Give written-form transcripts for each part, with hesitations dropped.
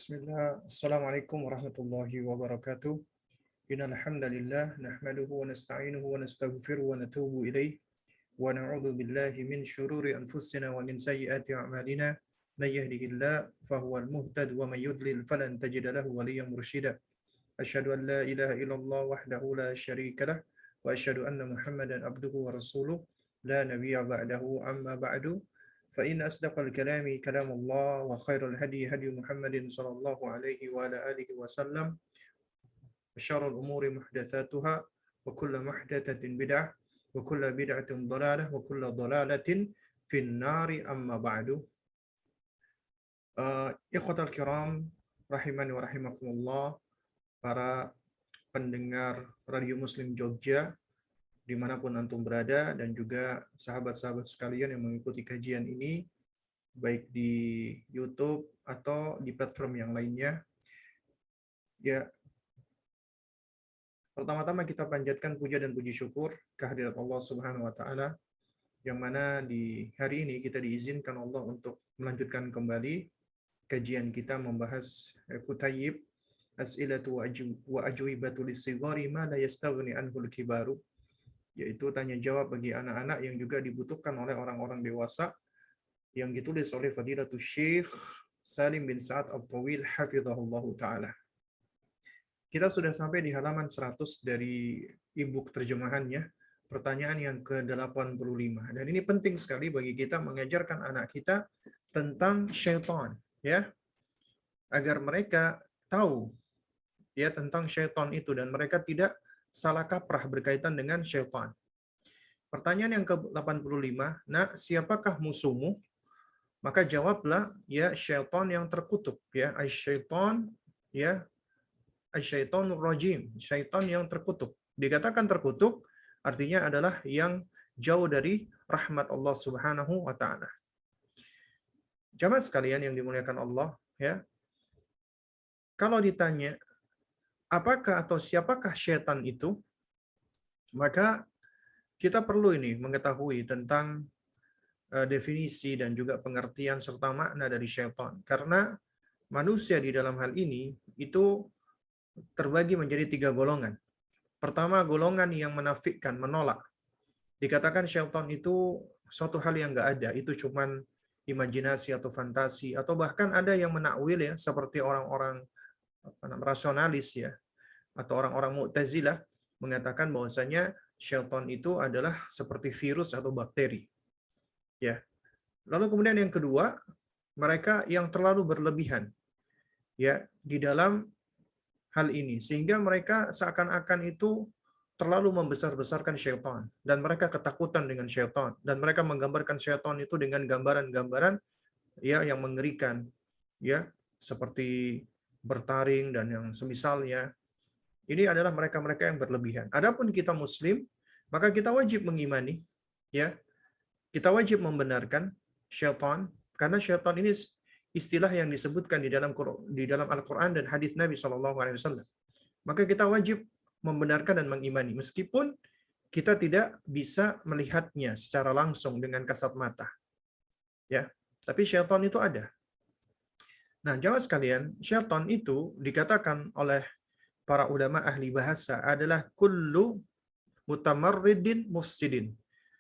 Bismillah. Assalamualaikum warahmatullahi wabarakatuh. Innal hamdalillah nahmaduhu wa nasta'inuhu wa nastaghfiruhu wa natubu ilaih wa na'udzu billahi min syururi anfusina wa min sayyiati a'malina. May yahdihillahu fahuwal muhtad wa may yudlil falan tajida lahu waliyyan mursyida. Asyhadu an la ilaha illallah wahdahu la syarika lah wa asyhadu anna Muhammadan abduhu wa rasuluh la nabiyya ba'dahu amma ba'du. فإن أصدق الكلام كلام الله وخير الهدي هدي محمد صلى الله عليه وعلى آله وسلم وشر الأمور محدثاتها وكل محدثة بدعة وكل بدعة ضلالة وكل ضلالة في النار أما بعد. Ikhwatal kiram rahimani wa rahimakumullah, para pendengar Radio Muslim Jogja dimanapun antum berada, dan juga sahabat-sahabat sekalian yang mengikuti kajian ini baik di YouTube atau di platform yang lainnya. Ya, pertama-tama kita panjatkan puja dan puji syukur kehadirat Allah Subhanahu wa taala, yang mana di hari ini kita diizinkan Allah untuk melanjutkan kembali kajian kita membahas Kutayyib As'ilatu wa ajwibatu lis-sighari ma la yastaghni anhu al-kibaru, yaitu tanya jawab bagi anak-anak yang juga dibutuhkan oleh orang-orang dewasa, yang ditulis oleh Fadilatul Syekh Salim bin Sa'ad At-Tawil hafizahullahu taala. Kita sudah sampai di halaman 100 dari e-book terjemahannya, pertanyaan yang ke-85. Dan ini penting sekali bagi kita mengajarkan anak kita tentang syaitan, ya, agar mereka tahu ya tentang syaitan itu dan mereka tidak salah kaprah berkaitan dengan syaitan. Pertanyaan yang ke-85, nah, siapakah musuhmu? Maka jawablah, ya, syaitan yang terkutuk, ya, asyaitan, ya, asyaitonur rajim, syaitan yang terkutuk. Dikatakan terkutuk artinya adalah yang jauh dari rahmat Allah Subhanahu wa taala. Jamaah sekalian yang dimuliakan Allah, ya. Kalau ditanya apakah atau siapakah syaitan itu, maka kita perlu ini mengetahui tentang definisi dan juga pengertian serta makna dari syaitan. Karena manusia di dalam hal ini itu terbagi menjadi 3 golongan. Pertama, golongan yang menafikkan, menolak. Dikatakan syaitan itu suatu hal yang nggak ada, itu cuman imajinasi atau fantasi, atau bahkan ada yang menakwil, ya, seperti orang-orang rasionalis, ya, atau orang-orang Mu'tazilah mengatakan bahwasanya syaitan itu adalah seperti virus atau bakteri. Ya. Lalu kemudian yang kedua, mereka yang terlalu berlebihan, ya, di dalam hal ini, sehingga mereka seakan-akan itu terlalu membesar-besarkan syaitan dan mereka ketakutan dengan syaitan dan mereka menggambarkan syaitan itu dengan gambaran-gambaran, ya, yang mengerikan, ya, seperti bertaring dan yang semisalnya. Ini adalah mereka-mereka yang berlebihan. Adapun kita muslim, maka kita wajib mengimani, ya. Kita wajib membenarkan syaitan, karena syaitan ini istilah yang disebutkan di dalam Al-Qur'an dan hadis Nabi SAW. Maka kita wajib membenarkan dan mengimani meskipun kita tidak bisa melihatnya secara langsung dengan kasat mata. Ya, tapi syaitan itu ada. Nah, jamaah sekalian, syaitan itu dikatakan oleh para ulama ahli bahasa adalah kullu mutamarridin mufsidin.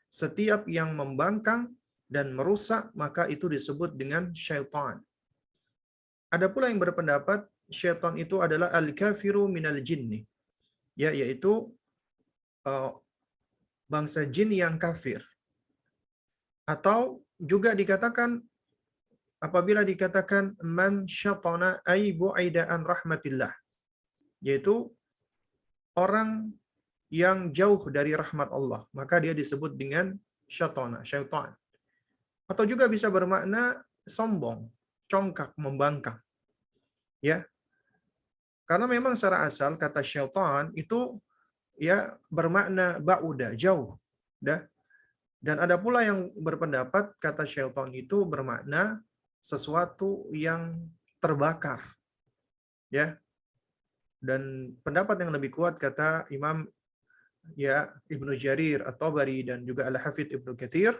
Setiap yang membangkang dan merusak, maka itu disebut dengan syaitan. Ada pula yang berpendapat syaitan itu adalah al-kafiru minal jinni, ya, yaitu bangsa jin yang kafir. Atau juga dikatakan, apabila dikatakan man syaitana ay bu'ida an rahmatillah, yaitu orang yang jauh dari rahmat Allah, maka dia disebut dengan syaitana, syaitan. Atau juga bisa bermakna sombong, congkak, membangkang. Ya. Karena memang secara asal kata syaitan itu, ya, bermakna ba'uda, jauh, dah. Dan ada pula yang berpendapat kata syaitan itu bermakna sesuatu yang terbakar. Ya. Dan pendapat yang lebih kuat kata Imam, ya, Ibnu Jarir At-Tabari dan juga Al-Hafidz Ibnu Katsir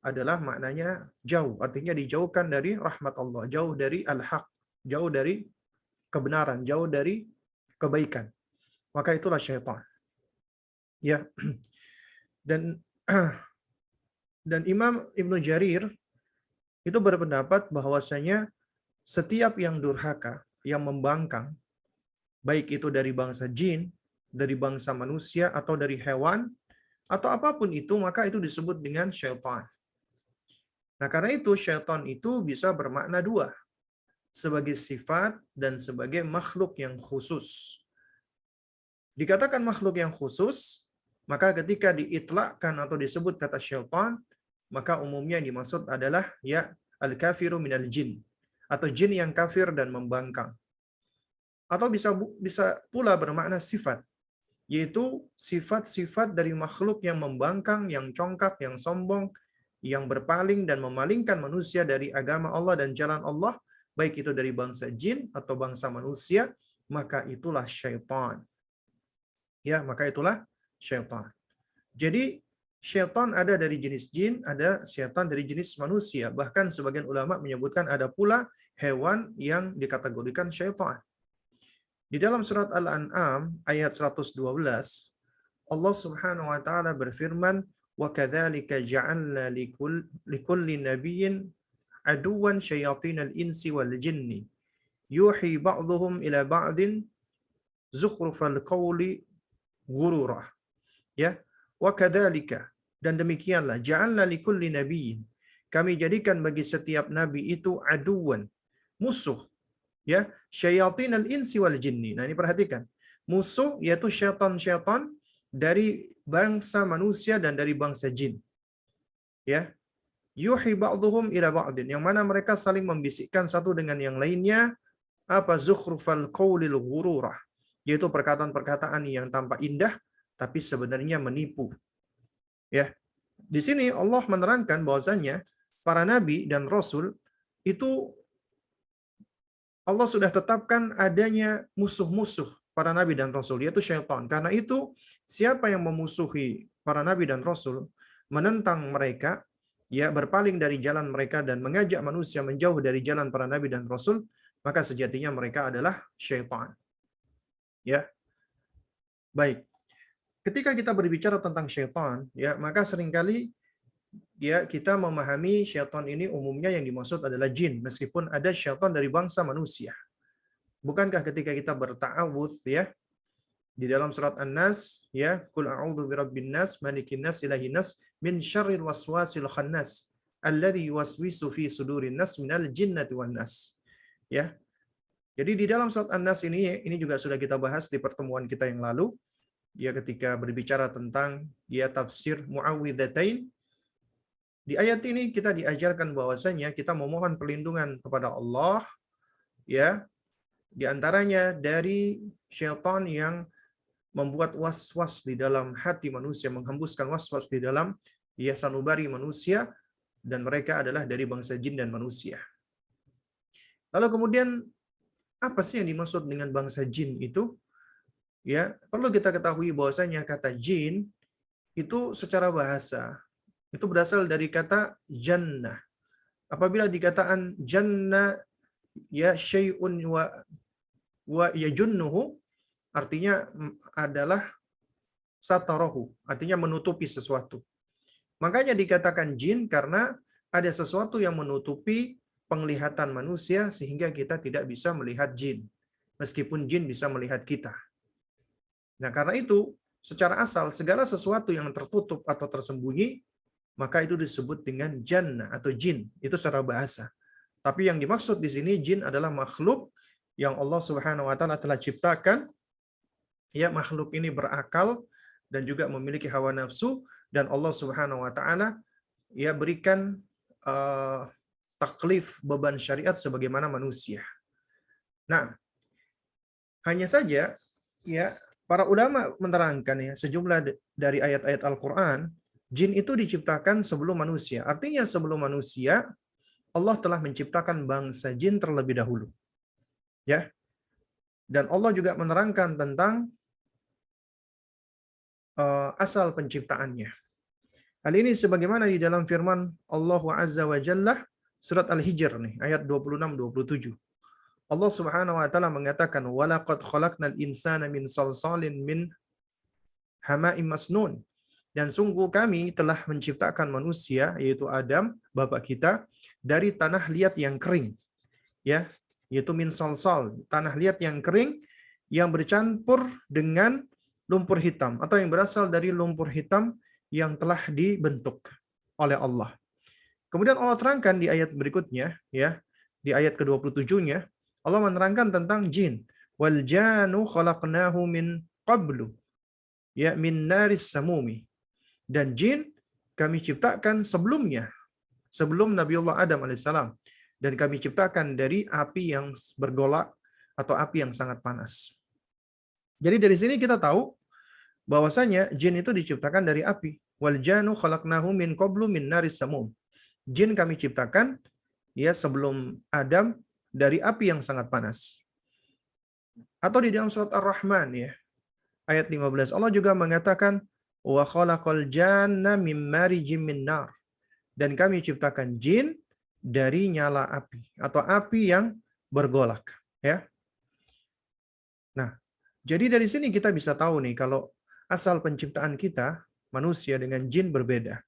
adalah maknanya jauh, artinya dijauhkan dari rahmat Allah, jauh dari al-haq, jauh dari kebenaran, jauh dari kebaikan. Maka itulah syaitan. Ya. Dan dan Imam Ibnu Jarir itu berpendapat bahwasanya setiap yang durhaka, yang membangkang, baik itu dari bangsa jin, dari bangsa manusia, atau dari hewan, atau apapun itu, maka itu disebut dengan syaitan. Nah, karena itu syaitan itu bisa bermakna dua, sebagai sifat dan sebagai makhluk yang khusus. Dikatakan makhluk yang khusus, maka ketika diitlakkan atau disebut kata syaitan, maka umumnya yang dimaksud adalah ya al-kafiru minal jin, atau jin yang kafir dan membangkang. Atau bisa pula bermakna sifat, yaitu sifat-sifat dari makhluk yang membangkang, yang congkak, yang sombong, yang berpaling dan memalingkan manusia dari agama Allah dan jalan Allah, baik itu dari bangsa jin atau bangsa manusia, maka itulah syaitan. Ya, maka itulah syaitan. Jadi syaitan ada dari jenis jin, ada syaitan dari jenis manusia. Bahkan sebagian ulama menyebutkan ada pula hewan yang dikategorikan syaitan. Di dalam surat Al-An'am ayat 112, Allah Subhanahu wa taala berfirman, "Wa kadzalika ja'alna likulli nabiyyin aduwan syayatinal insi wal jinni yuhi ba'dhum ila ba'din zukhrufal qawli ghurura." Ya, wa kadzalika, dan demikianlah ja'alna likulli nabiyyin, kami jadikan bagi setiap nabi itu aduwan, musuh, ya, syayatinal insi wal jinni. Nah, ini perhatikan. Musuh yaitu syaitan-syaitan dari bangsa manusia dan dari bangsa jin. Ya. Yuhi ba'dhum ila ba'din, yang mana mereka saling membisikkan satu dengan yang lainnya apa zukhrufal qaulil ghururah, yaitu perkataan-perkataan yang tampak indah tapi sebenarnya menipu. Ya. Di sini Allah menerangkan bahwasanya para nabi dan rasul itu Allah sudah tetapkan adanya musuh-musuh para nabi dan rasul, yaitu syaitan. Karena itu, siapa yang memusuhi para nabi dan rasul, menentang mereka, ya berpaling dari jalan mereka dan mengajak manusia menjauh dari jalan para nabi dan rasul, maka sejatinya mereka adalah syaitan. Ya. Baik. Ketika kita berbicara tentang syaitan, ya, maka seringkali ya kita memahami syaitan ini umumnya yang dimaksud adalah jin, meskipun ada syaitan dari bangsa manusia. Bukankah ketika kita berta'awudz ya di dalam surat An-Nas, ya, qul a'udzu birabbin nas, malikin nas, ilahin nas, min syarril waswasil khannas, alladzi yuwaswisu fi sudurin nas minal jinnati wan nas. Ya. Jadi di dalam surat An-Nas ini juga sudah kita bahas di pertemuan kita yang lalu, ya, ketika berbicara tentang ya tafsir muawwidzatain. Di ayat ini kita diajarkan bahwasanya kita memohon perlindungan kepada Allah, ya, di antaranya dari syaitan yang membuat was-was di dalam hati manusia, menghembuskan was-was di dalam ya sanubari manusia, dan mereka adalah dari bangsa jin dan manusia. Lalu kemudian apa sih yang dimaksud dengan bangsa jin itu? Ya, perlu kita ketahui bahwasanya kata jin itu secara bahasa itu berasal dari kata jannah. Apabila dikatakan jannah ya syai'un wa yajunnuhu, artinya adalah satarahu, artinya menutupi sesuatu. Makanya dikatakan jin karena ada sesuatu yang menutupi penglihatan manusia sehingga kita tidak bisa melihat jin, meskipun jin bisa melihat kita. Nah, karena itu secara asal segala sesuatu yang tertutup atau tersembunyi maka itu disebut dengan jannah atau jin, itu secara bahasa. Tapi yang dimaksud di sini jin adalah makhluk yang Allah Subhanahu wa taala telah ciptakan. Ya, makhluk ini berakal dan juga memiliki hawa nafsu, dan Allah Subhanahu wa taala ya berikan taklif beban syariat sebagaimana manusia. Nah, hanya saja ya para ulama menerangkan ya sejumlah dari ayat-ayat Al-Qur'an, jin itu diciptakan sebelum manusia. Artinya sebelum manusia Allah telah menciptakan bangsa jin terlebih dahulu. Ya. Dan Allah juga menerangkan tentang asal penciptaannya. Hal ini sebagaimana di dalam firman Allah Azza wa Jalla surat Al-Hijr nih ayat 26-27. Allah Subhanahu wa taala mengatakan walaqad khalaqnal insana min salsalin min hama'im masnun. Dan sungguh kami telah menciptakan manusia yaitu Adam, bapak kita, dari tanah liat yang kering, ya, yaitu min salsal, tanah liat yang kering yang bercampur dengan lumpur hitam atau yang berasal dari lumpur hitam yang telah dibentuk oleh Allah. Kemudian Allah terangkan di ayat berikutnya, ya, di ayat ke-27-nya, Allah menerangkan tentang jin. Wal janu khalaqnahu min qablu, ya, min naris samumi. Dan jin kami ciptakan sebelumnya, sebelum Nabiullah Adam alaihissalam, dan kami ciptakan dari api yang bergolak atau api yang sangat panas. Jadi dari sini kita tahu bahwasanya jin itu diciptakan dari api. Wal janu khalaqnahu min qablu min naris samum. Jin kami ciptakan, ya, sebelum Adam dari api yang sangat panas. Atau di dalam surat Ar-Rahman, ya, ayat 15, Allah juga mengatakan wa khalaqal janna mim marijim min nar. Dan kami ciptakan jin dari nyala api atau api yang bergolak, ya. Nah, jadi dari sini kita bisa tahu nih kalau asal penciptaan kita manusia dengan jin berbeda.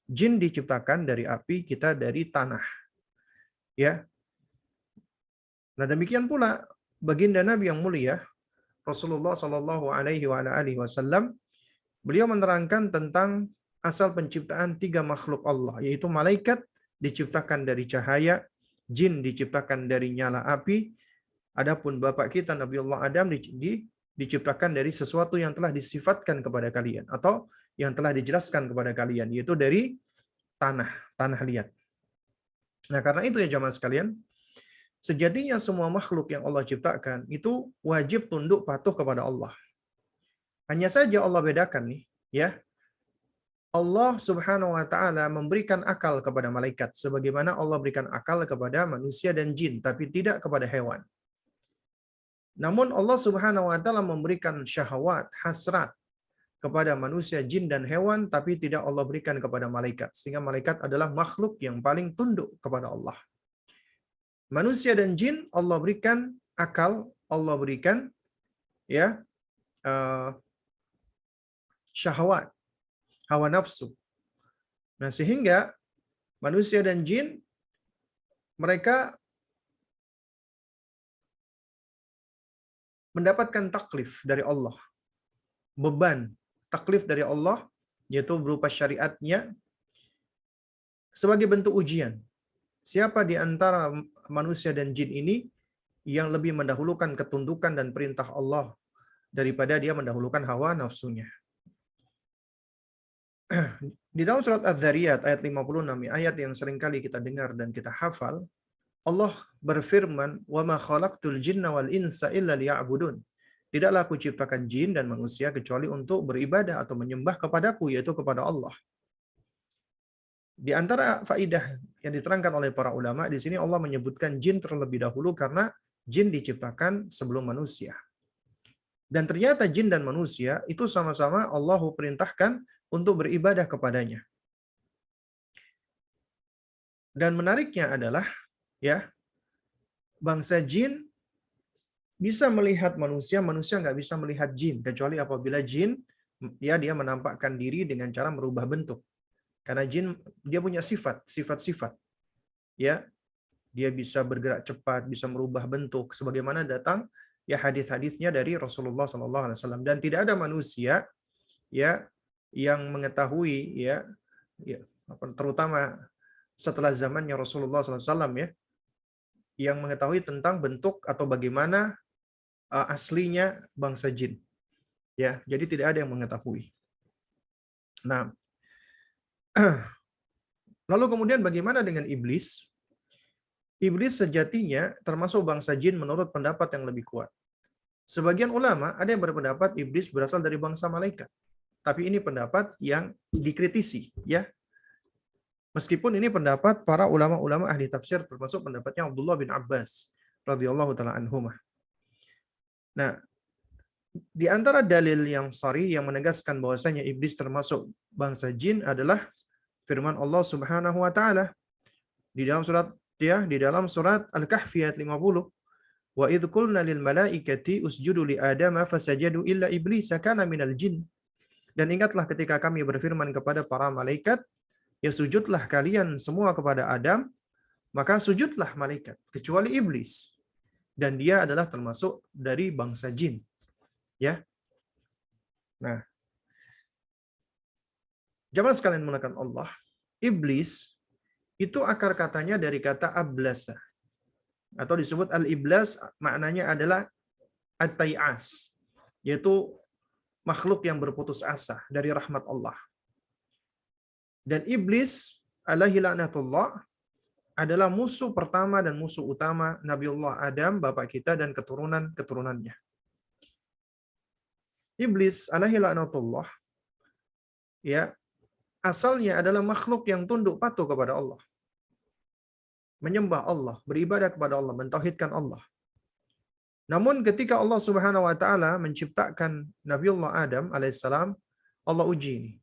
Jin diciptakan dari api, kita dari tanah. Ya. Nah, demikian pula baginda Nabi yang mulia Rasulullah Shallallahu alaihi wasallam, beliau menerangkan tentang asal penciptaan 3 makhluk Allah, yaitu malaikat diciptakan dari cahaya, jin diciptakan dari nyala api, adapun bapak kita Nabiullah Adam diciptakan dari sesuatu yang telah disifatkan kepada kalian atau yang telah dijelaskan kepada kalian, yaitu dari tanah liat. Nah, karena itu ya jamaah sekalian, sejatinya semua makhluk yang Allah ciptakan itu wajib tunduk patuh kepada Allah. Hanya saja Allah bedakan nih, ya. Allah Subhanahu wa taala memberikan akal kepada malaikat sebagaimana Allah berikan akal kepada manusia dan jin, tapi tidak kepada hewan. Namun Allah Subhanahu wa taala memberikan syahwat, hasrat kepada manusia, jin dan hewan, tapi tidak Allah berikan kepada malaikat. Sehingga malaikat adalah makhluk yang paling tunduk kepada Allah. Manusia dan jin Allah berikan akal, Allah berikan, ya, syahwat, hawa nafsu. Nah, sehingga manusia dan jin mereka mendapatkan taklif dari Allah. Beban taklif dari Allah, yaitu berupa syariatnya, sebagai bentuk ujian. Siapa di antara manusia dan jin ini yang lebih mendahulukan ketundukan dan perintah Allah daripada dia mendahulukan hawa nafsunya. Di dalam surat Az-Zariyat ayat 56, ayat yang seringkali kita dengar dan kita hafal, Allah berfirman, "Wa ma khalaqtul jinna wal insa illa liya'budun." Tidaklah aku ciptakan jin dan manusia kecuali untuk beribadah atau menyembah kepadaku, yaitu kepada Allah. Di antara faidah yang diterangkan oleh para ulama, di sini Allah menyebutkan jin terlebih dahulu karena jin diciptakan sebelum manusia. Dan ternyata jin dan manusia itu sama-sama Allah perintahkan untuk beribadah kepadanya. Dan menariknya adalah, ya, bangsa jin bisa melihat manusia, manusia nggak bisa melihat jin, kecuali apabila jin, ya, dia menampakkan diri dengan cara merubah bentuk. Karena jin dia punya sifat-sifat, ya, dia bisa bergerak cepat, bisa merubah bentuk, sebagaimana datang, ya, hadis-hadisnya dari Rasulullah SAW. Dan tidak ada manusia, ya, yang mengetahui, ya, terutama setelah zamannya Rasulullah SAW, ya, yang mengetahui tentang bentuk atau bagaimana aslinya bangsa jin, ya. Jadi tidak ada yang mengetahui. Nah, lalu kemudian bagaimana dengan iblis? Iblis sejatinya termasuk bangsa jin menurut pendapat yang lebih kuat. Sebagian ulama ada yang berpendapat iblis berasal dari bangsa malaikat. Tapi ini pendapat yang dikritisi, ya. Meskipun ini pendapat para ulama-ulama ahli tafsir, termasuk pendapatnya Abdullah bin Abbas radhiyallahu taala anhumah. Nah, di antara dalil yang sharih yang menegaskan bahwasanya iblis termasuk bangsa jin adalah firman Allah Subhanahu wa taala di dalam surat Al-Kahfi ayat 50, Wa idh qulna lil malaikati usjudu li Adama fasajadu illa iblis kana minal jin. Dan ingatlah ketika kami berfirman kepada para malaikat, ya sujudlah kalian semua kepada Adam, maka sujudlah malaikat kecuali iblis, dan dia adalah termasuk dari bangsa jin. Ya. Nah, jamaah sekalian mengatakan Allah, iblis itu akar katanya dari kata ablasa, atau disebut al-iblas, maknanya adalah at-tai'as, yaitu makhluk yang berputus asa dari rahmat Allah. Dan iblis alaihi laknatullah adalah musuh pertama dan musuh utama Nabiullah Adam, bapak kita, dan keturunan-keturunannya. Iblis alaihi laknatullah, ya, asalnya adalah makhluk yang tunduk patuh kepada Allah, menyembah Allah, beribadah kepada Allah, mentauhidkan Allah. Namun ketika Allah Subhanahu wa taala menciptakan Nabiullah Adam alaihissalam, Allah uji ini.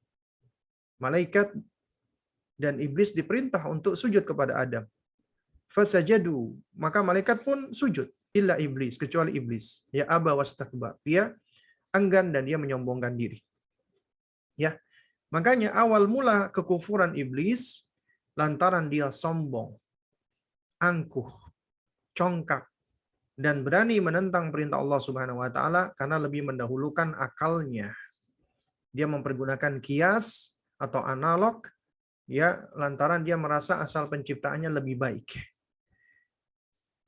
Malaikat dan iblis diperintah untuk sujud kepada Adam. Fasajadu, maka malaikat pun sujud, illa iblis, kecuali iblis. Ya aba wastakbar, dia enggan dan dia menyombongkan diri. Ya. Makanya awal mula kekufuran iblis lantaran dia sombong, angkuh, congkak, dan berani menentang perintah Allah Subhanahu wa taala karena lebih mendahulukan akalnya. Dia mempergunakan kias atau analog, ya, lantaran dia merasa asal penciptaannya lebih baik.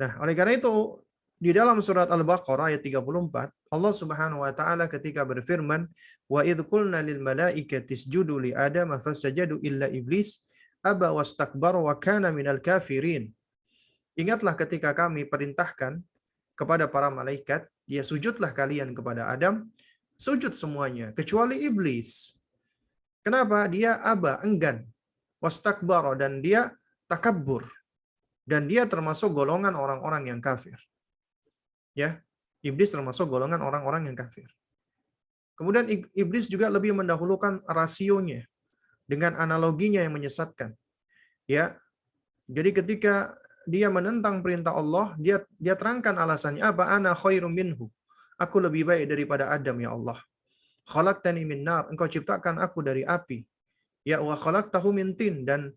Nah, oleh karena itu di dalam surat Al-Baqarah ayat 34, Allah Subhanahu wa taala ketika berfirman, "Wa idz qulna lil malaikati isjudu li Adama fasajadu illa iblis aba wastakbara wa kana minal kafirin." Ingatlah ketika kami perintahkan kepada para malaikat, ya sujudlah kalian kepada Adam, sujud semuanya kecuali iblis. Kenapa? Dia aba, enggan, wastakbara, dan dia takabbur, dan dia termasuk golongan orang-orang yang kafir. Ya, iblis termasuk golongan orang-orang yang kafir. Kemudian iblis juga lebih mendahulukan rasionya dengan analoginya yang menyesatkan. Ya, jadi ketika dia menentang perintah Allah, dia terangkan alasannya apa? Ana khairum minhu. Aku lebih baik daripada Adam, ya Allah. Khalaqtani min nar, engkau ciptakan aku dari api. Ya wa khalaqtahu min tin, dan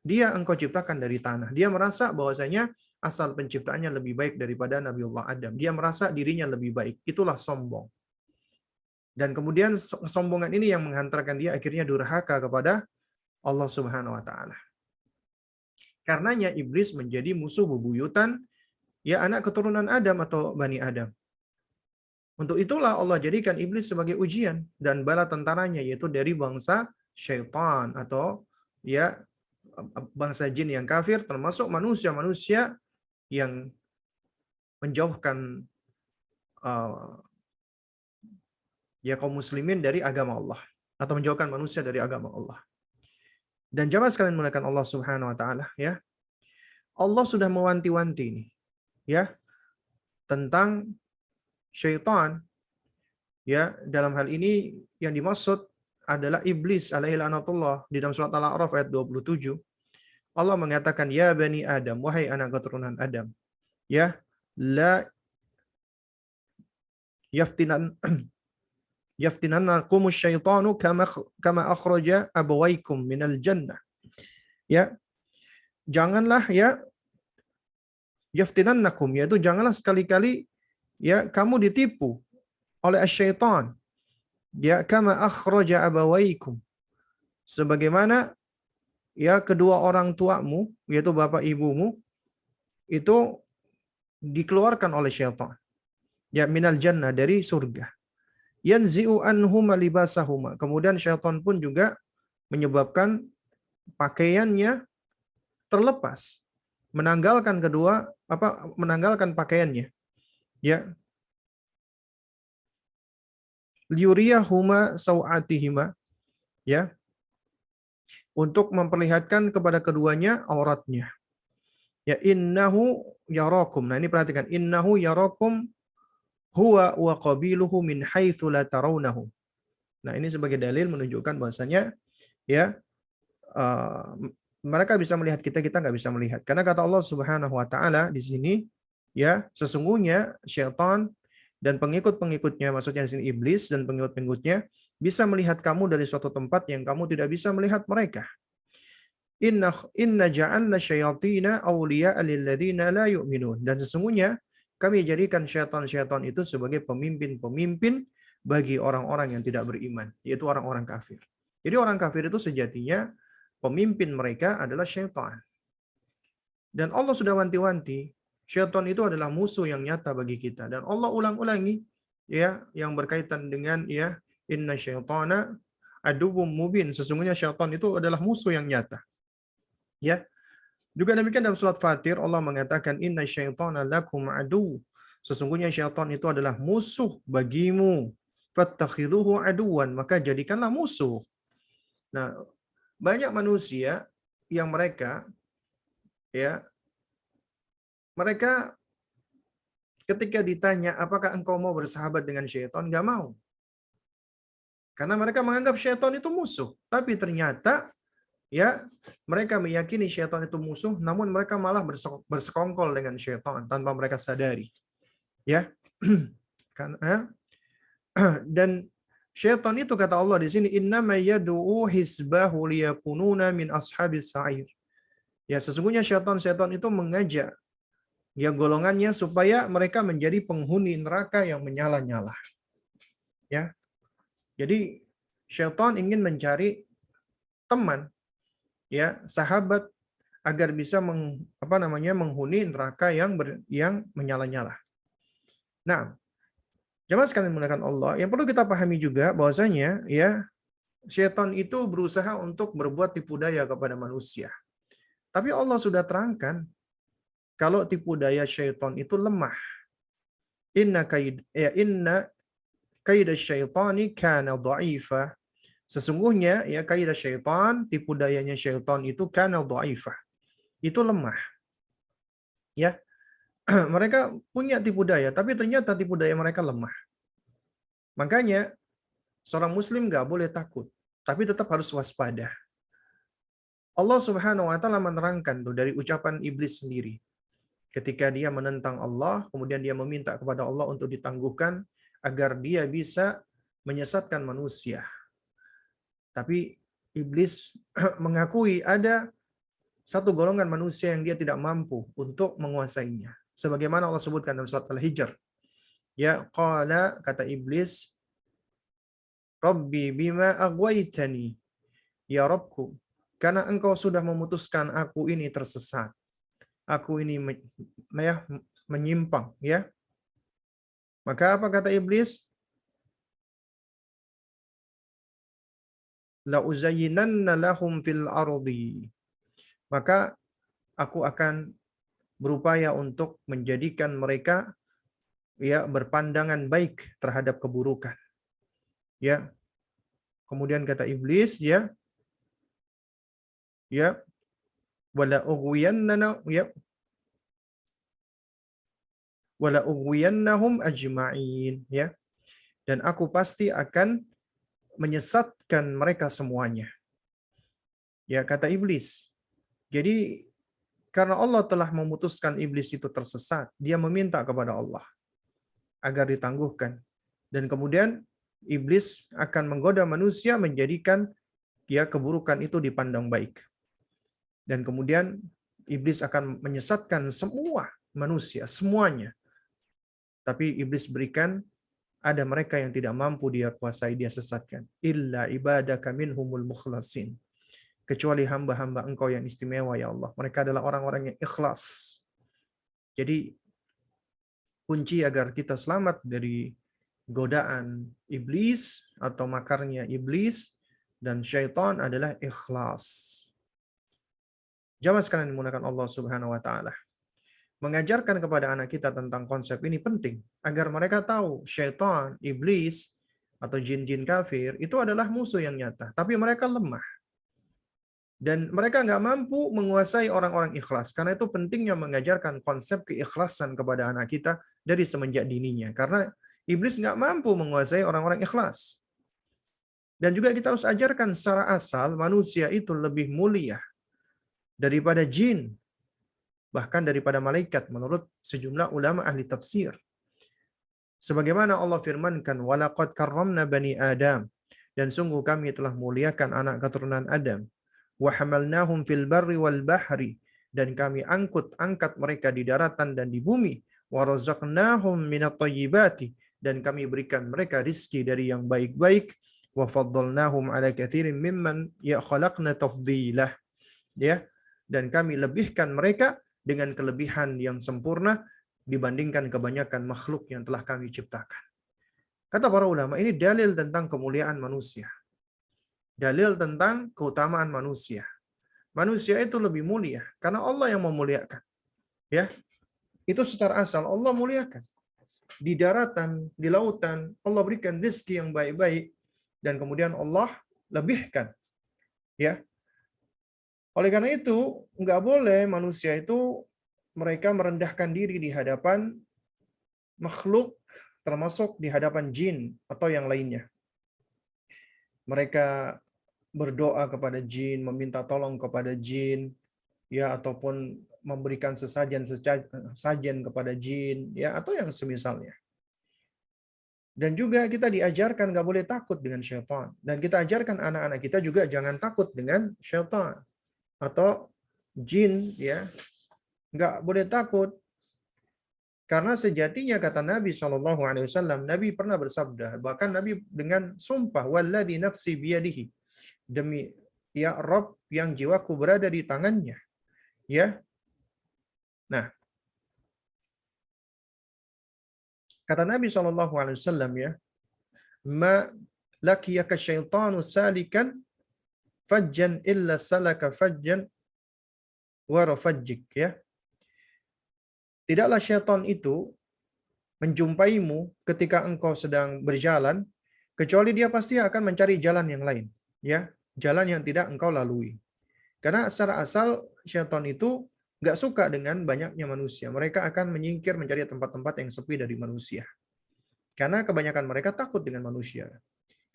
dia engkau ciptakan dari tanah. Dia merasa bahwasanya asal penciptaannya lebih baik daripada Nabiullah Adam. Dia merasa dirinya lebih baik. Itulah sombong. Dan kemudian kesombongan ini yang menghantarkan dia akhirnya durhaka kepada Allah Subhanahu wa taala. Karenanya iblis menjadi musuh bebuyutan, ya, anak keturunan Adam atau Bani Adam. Untuk itulah Allah jadikan iblis sebagai ujian dan bala tentaranya, yaitu dari bangsa syaitan atau, ya, bangsa jin yang kafir, termasuk manusia-manusia yang menjauhkan ya kaum muslimin dari agama Allah, atau menjauhkan manusia dari agama Allah. Dan jamaah sekalian menggunakan Allah Subhanahu wa taala, ya. Allah sudah mewanti-wanti ini, ya, tentang syaitan. Ya, dalam hal ini yang dimaksud adalah iblis alaihi laknatullah. Di dalam surat Al-A'raf ayat 27, Allah mengatakan, ya bani Adam, wahai anak keturunan Adam, ya, la yaftinannakum syaitanu kama akhraja abawaikum minal jannah. Ya, janganlah, ya, yaftinannakum, yaitu janganlah sekali-kali, ya, kamu ditipu oleh syaitan, ya, kama akhraja abawaikum, sebagaimana, ya, kedua orang tuamu, yaitu bapak ibumu, itu dikeluarkan oleh syaitan, ya, minal jannah, dari surga. Yanzi'u anhuma libasahuma, kemudian syaitan pun juga menyebabkan pakaiannya terlepas, menanggalkan menanggalkan pakaiannya, ya, liyuriyahuma sawatihima, ya, untuk memperlihatkan kepada keduanya auratnya. Ya, innahu yarakum. Nah, ini perhatikan, innahu yarakum huwa wa qabiluhu min haitsu la tarawnahu. Nah, ini sebagai dalil menunjukkan bahwasanya, ya, mereka bisa melihat kita, kita nggak bisa melihat. Karena kata Allah Subhanahu wa taala di sini, ya, sesungguhnya syaitan dan pengikut-pengikutnya, maksudnya di sini iblis dan pengikut-pengikutnya bisa melihat kamu dari suatu tempat yang kamu tidak bisa melihat mereka. Inna ja'alna syayatina awliya'a lilladzina la yu'minun. Dan sesungguhnya kami jadikan syaitan-syaitan itu sebagai pemimpin-pemimpin bagi orang-orang yang tidak beriman, yaitu orang-orang kafir. Jadi orang kafir itu sejatinya pemimpin mereka adalah syaitan. Dan Allah sudah wanti-wanti, syaitan itu adalah musuh yang nyata bagi kita. Dan Allah ulang-ulangi ya yang berkaitan dengan ya inna syaitana aduwwum mubin. Sesungguhnya syaitan itu adalah musuh yang nyata. Ya. Juga demikian dalam surat Fatir Allah mengatakan inna syaitana lakum adu. Sesungguhnya syaitan itu adalah musuh bagimu. Fattakhidhuhu aduwan, maka jadikanlah musuh. Nah, banyak manusia yang mereka ketika ditanya apakah engkau mau bersahabat dengan syaitan, nggak mau. Karena mereka menganggap syaitan itu musuh. Tapi ternyata ya, mereka meyakini syaitan itu musuh, namun mereka malah bersekongkol dengan syaitan tanpa mereka sadari. Ya, dan syaitan itu kata Allah di sini, innama yad'u hisbahu liyakununa min ashabis sa'ir. Ya, sesungguhnya syaitan itu mengajak ya golongannya supaya mereka menjadi penghuni neraka yang menyala-nyala. Ya, jadi syaitan ingin mencari teman, ya sahabat agar bisa menghuni neraka yang menyala-nyala. Nah, jemaah sekalian menggunakan Allah, yang perlu kita pahami juga bahwasanya ya syaitan itu berusaha untuk berbuat tipu daya kepada manusia. Tapi Allah sudah terangkan kalau tipu daya syaitan itu lemah. Inna kaida syaitani kana dha'ifa. Sesungguhnya ya kaidah syaitan, tipu dayanya syaitan itu kana dha'ifa. Itu lemah. Ya. Mereka punya tipu daya, tapi ternyata tipu daya mereka lemah. Makanya seorang muslim nggak boleh takut, tapi tetap harus waspada. Allah Subhanahu wa taala menerangkan tuh dari ucapan iblis sendiri. Ketika dia menentang Allah, kemudian dia meminta kepada Allah untuk ditangguhkan agar dia bisa menyesatkan manusia. Tapi iblis mengakui ada satu golongan manusia yang dia tidak mampu untuk menguasainya. Sebagaimana Allah sebutkan dalam surat Al-Hijr. Ya qala, kata iblis, Rabbi bima aghwaytani. Ya Rabbku, karena engkau sudah memutuskan aku ini tersesat. Aku ini menyimpang, ya. Maka apa kata iblis? La uzayyinanna lahum fil ardi. Maka aku akan berupaya untuk menjadikan mereka ya berpandangan baik terhadap keburukan. Ya. Kemudian kata iblis ya wala ughwiyannahum ajma'in, ya. Dan aku pasti akan menyesatkan mereka semuanya. Ya, kata iblis. Jadi karena Allah telah memutuskan iblis itu tersesat, dia meminta kepada Allah agar ditangguhkan. Dan kemudian iblis akan menggoda manusia menjadikan ya keburukan itu dipandang baik. Dan kemudian iblis akan menyesatkan semua manusia, semuanya. Tapi iblis berikan ada mereka yang tidak mampu dia kuasai, dia sesatkan. Illa ibadaka minhumul mukhlasin. Kecuali hamba-hamba engkau yang istimewa ya Allah. Mereka adalah orang-orang yang ikhlas. Jadi kunci agar kita selamat dari godaan iblis atau makarnya iblis dan syaitan adalah ikhlas. Jamaah sekalian dimulakan Allah Subhanahu wa taala. Mengajarkan kepada anak kita tentang konsep ini penting agar mereka tahu syaitan, iblis atau jin-jin kafir itu adalah musuh yang nyata, tapi mereka lemah. Dan mereka nggak mampu menguasai orang-orang ikhlas. Karena itu pentingnya mengajarkan konsep keikhlasan kepada anak kita dari semenjak dininya. Karena iblis nggak mampu menguasai orang-orang ikhlas. Dan juga kita harus ajarkan secara asal manusia itu lebih mulia daripada jin. bahkan daripada malaikat menurut sejumlah ulama ahli tafsir. Sebagaimana Allah firmankan, "Walaqad karramna bani Adam." Dan sungguh kami telah muliakan anak keturunan Adam. "Wa hamalnahum fil barri wal bahri." Dan kami angkat mereka di daratan dan di bumi. "Wa razaqnahum minat thayyibati." Dan kami berikan mereka rizki dari yang baik-baik. "Wa faddalnahum ala katsirin mimman khalaqna tafdilah." Ya, dan kami lebihkan mereka dengan kelebihan yang sempurna dibandingkan kebanyakan makhluk yang telah kami ciptakan. Kata para ulama, ini dalil tentang kemuliaan manusia. Dalil tentang keutamaan manusia. Manusia itu lebih mulia karena Allah yang memuliakan. Ya, itu secara asal Allah muliakan. Di daratan, di lautan, Allah berikan rezeki yang baik-baik dan kemudian Allah lebihkan. Ya, oleh karena itu, nggak boleh manusia itu mereka merendahkan diri di hadapan makhluk, termasuk di hadapan jin atau yang lainnya. Mereka berdoa kepada jin, meminta tolong kepada jin, ya, ataupun memberikan sesajen kepada jin, ya, atau yang semisalnya. Dan juga kita diajarkan nggak boleh takut dengan syaitan. Dan kita ajarkan anak-anak kita juga jangan takut dengan syaitan atau jin, ya, nggak boleh takut. Karena sejatinya kata Nabi SAW, Nabi pernah bersabda, bahkan Nabi dengan sumpah, "Walladzi nafsi biyadihi." Demi ya Rabb yang jiwaku berada di tangannya. Ya. Nah, kata Nabi SAW, ya, "Ma lakiyaka syaitanu salikan fajjan illa salaka fajjan warafajjik." Ya. Tidaklah syaitan itu menjumpaimu ketika engkau sedang berjalan, kecuali dia pasti akan mencari jalan yang lain, ya, jalan yang tidak engkau lalui. Karena secara asal syaitan itu nggak suka dengan banyaknya manusia. Mereka akan menyingkir mencari tempat-tempat yang sepi dari manusia. Karena kebanyakan mereka takut dengan manusia.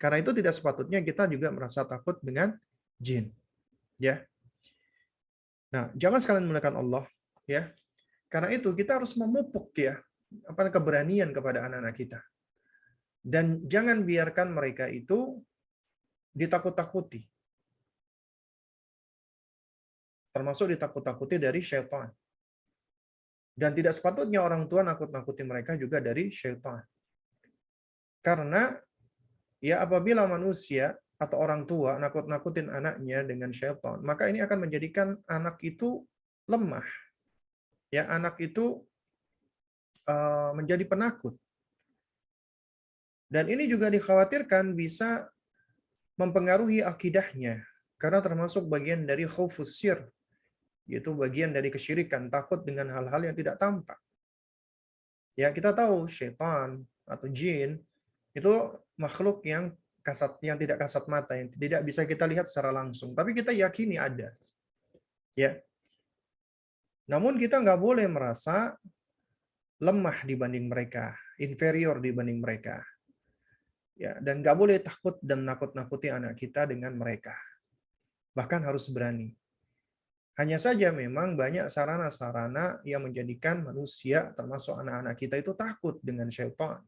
Karena itu tidak sepatutnya kita juga merasa takut dengan jin, ya. Nah, jangan sekalian menggunakan Allah, ya. Karena itu kita harus memupuk, ya, keberanian kepada anak-anak kita. Dan jangan biarkan mereka itu ditakut-takuti. Termasuk ditakut-takuti dari syaitan. Dan tidak sepatutnya orang tua nakut-nakuti mereka juga dari syaitan. Karena ya apabila manusia atau orang tua nakut-nakutin anaknya dengan syaitan, maka ini akan menjadikan anak itu lemah. Ya, anak itu menjadi penakut. Dan ini juga dikhawatirkan bisa mempengaruhi akidahnya. Karena termasuk bagian dari khaufus syir, yaitu bagian dari kesyirikan, takut dengan hal-hal yang tidak tampak. Ya, kita tahu syaitan atau jin itu makhluk yang tidak kasat mata, yang tidak bisa kita lihat secara langsung, tapi kita yakini ada. Ya. Namun kita nggak boleh merasa lemah dibanding mereka, inferior dibanding mereka. Ya, dan nggak boleh takut dan nakut-nakuti anak kita dengan mereka. Bahkan harus berani. Hanya saja memang banyak sarana-sarana yang menjadikan manusia, termasuk anak-anak kita, itu takut dengan syaitan.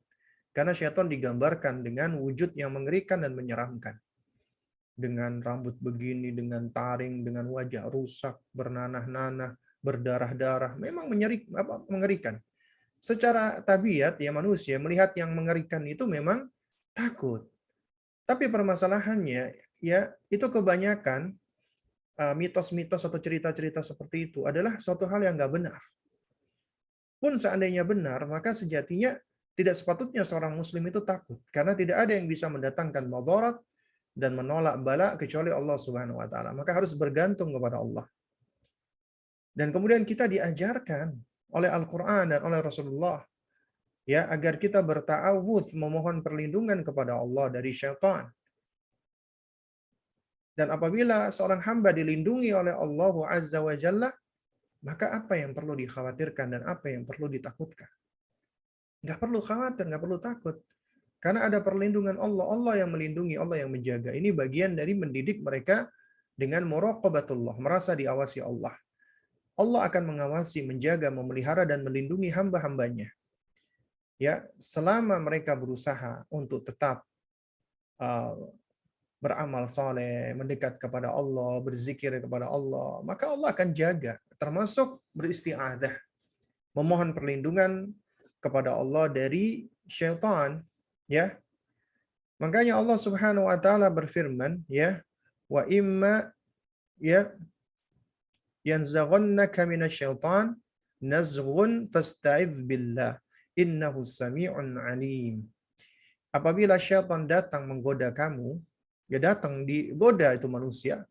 Karena syaitan digambarkan dengan wujud yang mengerikan dan menyeramkan. Dengan rambut begini, dengan taring, dengan wajah rusak, bernanah-nanah, berdarah-darah. Memang mengerikan. Secara tabiat, ya, manusia melihat yang mengerikan itu memang takut. Tapi permasalahannya, ya, itu kebanyakan mitos-mitos atau cerita-cerita seperti itu adalah suatu hal yang nggak benar. Pun seandainya benar, maka sejatinya tidak sepatutnya seorang muslim itu takut. Karena tidak ada yang bisa mendatangkan madarat dan menolak bala kecuali Allah Subhanahu wa taala. Maka harus bergantung kepada Allah. Dan kemudian kita diajarkan oleh Al-Qur'an dan oleh Rasulullah, ya, agar kita berta'awudz, memohon perlindungan kepada Allah dari syaitan. Dan apabila seorang hamba dilindungi oleh Allah Azza wa Jalla, maka apa yang perlu dikhawatirkan dan apa yang perlu ditakutkan? Nggak perlu khawatir, nggak perlu takut. Karena ada perlindungan Allah. Allah yang melindungi, Allah yang menjaga. Ini bagian dari mendidik mereka dengan muraqabatullah, merasa diawasi Allah. Allah akan mengawasi, menjaga, memelihara dan melindungi hamba-hambanya. Ya, selama mereka berusaha untuk tetap uh, beramal soleh, mendekat kepada Allah, berzikir kepada Allah, maka Allah akan jaga, termasuk beristiadah, memohon perlindungan kepada Allah dari syaitan, ya. Makanya Allah Subhanahu wa taala berfirman, ya, wa imma ya yanzaghannaka minasyaitan nazghun fasta'idz billah innahu sami'un alim. Apabila syaitan datang menggoda kamu, ya datang digoda itu manusia,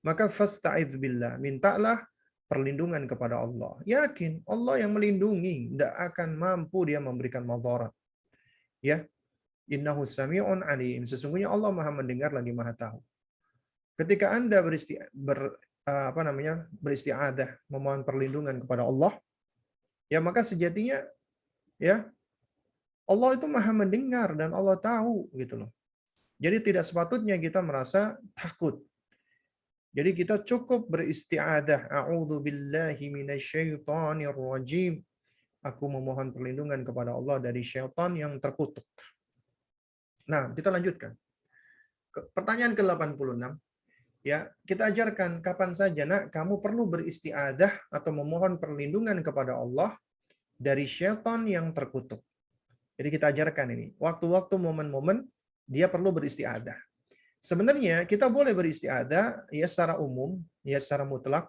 maka fasta'idz billah, mintalah perlindungan kepada Allah. Yakin Allah yang melindungi, tidak akan mampu dia memberikan madarat. Ya, innahu sami'un alim. Sesungguhnya Allah Maha mendengar lagi Maha tahu. Ketika Anda beristiadah, memohon perlindungan kepada Allah, ya maka sejatinya ya Allah itu Maha mendengar dan Allah tahu gitu loh. Jadi tidak sepatutnya kita merasa takut. Jadi kita cukup beristiadah, a'udzu billahi minasyaitonir rajim. Aku memohon perlindungan kepada Allah dari syaitan yang terkutuk. Nah, kita lanjutkan. Pertanyaan ke-86. Ya, kita ajarkan kapan saja nak kamu perlu beristiadah atau memohon perlindungan kepada Allah dari syaitan yang terkutuk. Jadi kita ajarkan ini, waktu-waktu momen-momen dia perlu beristiadah. Sebenarnya kita boleh beristiadah ya secara umum, ya secara mutlak,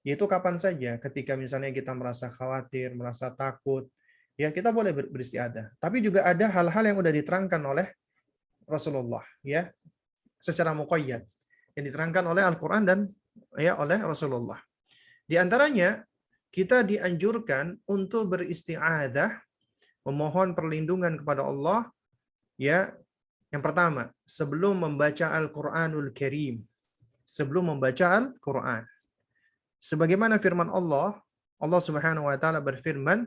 yaitu kapan saja ketika misalnya kita merasa khawatir, merasa takut, ya kita boleh beristiadah. Tapi juga ada hal-hal yang sudah diterangkan oleh Rasulullah, ya, secara muqayyad yang diterangkan oleh Al-Quran dan ya oleh Rasulullah. Di antaranya kita dianjurkan untuk beristiadah, memohon perlindungan kepada Allah, ya. Yang pertama, sebelum membaca Al-Quranul Karim, sebelum membaca Al-Quran. Sebagaimana firman Allah, Allah Subhanahu wa taala berfirman,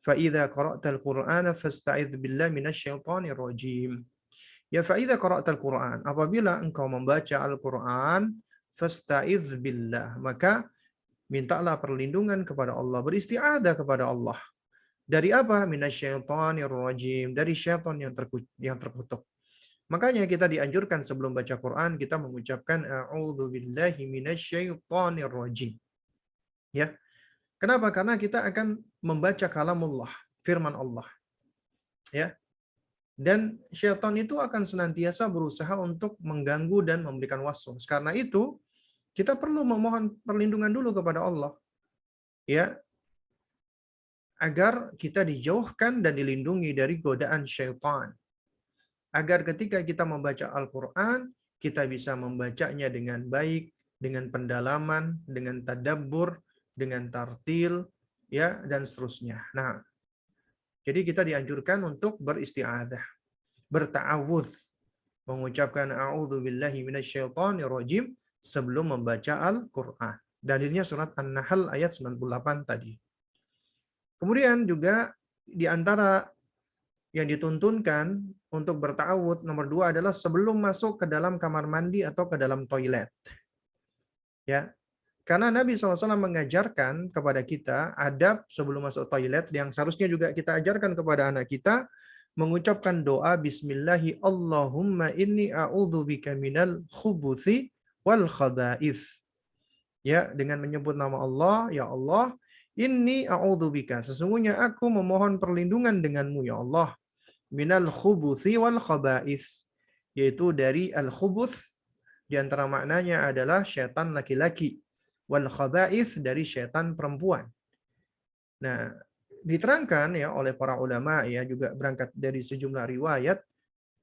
"Fa-idza qara'tal Qur'ana fasta'idz billahi minasyaitonir rajim." Ya fa'idza qara'tal Qur'an, apabila engkau membaca Al-Qur'an, fasta'idz billah, maka mintalah perlindungan kepada Allah, beristiadah kepada Allah. Dari apa? Minasyaitonir rajim, dari syaitan yang terkutuk. Makanya kita dianjurkan sebelum baca Quran kita mengucapkan a'udzu billahi minasyaitonir rajim. Ya. Kenapa? Karena kita akan membaca kalamullah, firman Allah. Ya. Dan syaitan itu akan senantiasa berusaha untuk mengganggu dan memberikan waswas. Karena itu, kita perlu memohon perlindungan dulu kepada Allah. Ya, agar kita dijauhkan dan dilindungi dari godaan syaitan. Agar ketika kita membaca Al-Quran, kita bisa membacanya dengan baik, dengan pendalaman, dengan tadabbur, dengan tartil, ya, dan seterusnya. Nah, jadi kita dianjurkan untuk beristiadah, berta'awudz, mengucapkan a'udzu billahi minasyaitonir rajim sebelum membaca Al-Qur'an. Dalilnya surat An-Nahl ayat 98 tadi. Kemudian juga di antara yang dituntunkan untuk berta'awudz nomor 2 adalah sebelum masuk ke dalam kamar mandi atau ke dalam toilet. Ya. Karena Nabi SAW mengajarkan kepada kita adab sebelum masuk toilet yang seharusnya juga kita ajarkan kepada anak kita, mengucapkan doa bismillahi Allahumma inni a'udzubika minal khubuthi wal khaba'ith. Ya, dengan menyebut nama Allah, ya Allah, inni a'udzubika, sesungguhnya aku memohon perlindungan denganmu ya Allah, minal khubuthi wal khaba'ith, yaitu dari al-khubuth, di antara maknanya adalah syaitan laki-laki, wal khaba'ith dari syaitan perempuan. Nah, diterangkan ya oleh para ulama ya juga berangkat dari sejumlah riwayat,